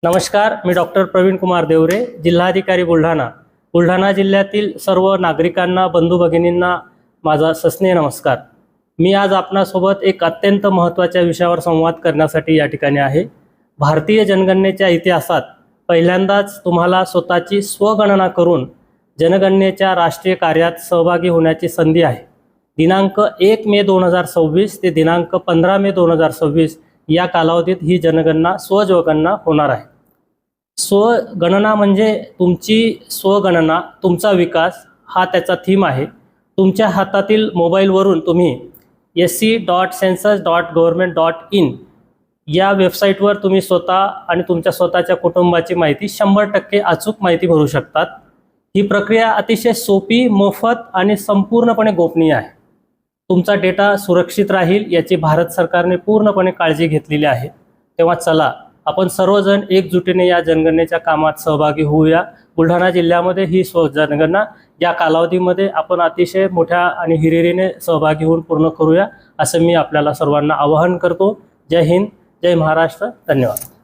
नमस्कार, मी डॉक्टर प्रवीण कुमार देवरे, जिल्हाधिकारी बुलढाणा। बुलढाणा जिल्ह्यातील सर्व नागरिकांना, बंधू भगिनींना माझा सस्नेह नमस्कार। मी आज आपणासोबत एक अत्यंत महत्त्वाच्या विषयावर संवाद करण्यासाठी या ठिकाणी आहे। भारतीय जनगणनेच्या इतिहासात पहिल्यांदाच तुम्हाला स्वतःची स्वगणना करून जनगणनेच्या राष्ट्रीय कार्यात सहभागी होण्याची संधी आहे। दिनांक 1 मे 2026 ते दिनांक 15 मे 2026 या कालावधीत ही जनगणना स्वगणना होणार आहे। स्वगणना म्हणजे तुमची स्वगणना, तुमचा विकास हा त्याचा थीम आहे। तुमच्या हातातील मोबाईलवरून तुम्ही sc.census.government.in या वेबसाईटवर तुम्ही स्वतः आणि तुमच्या स्वतःच्या कुटुंबाची माहिती 100% अचूक माहिती भरू शकतात। ही प्रक्रिया अतिशय सोपी, मोफत आणि संपूर्णपणे गोपनीय आहे। तुमचा डेटा सुरक्षित राहील याची भारत सरकारने पूर्णपणे काळजी घेतलेली आहे। तेव्हा चला आपण सर्वजण एकजुटीने या जनगणनेच्या कामात सहभागी होऊया। बुलढाणा जिल्ह्यामध्ये ही जनगणना या कालावधीमध्ये आपण अतिशय मोठ्या आणि हिरिरीने सहभागी होऊन पूर्ण करूया, असं मी आपल्याला सर्वांना आवाहन करतो। जय हिंद, जय महाराष्ट्र, धन्यवाद।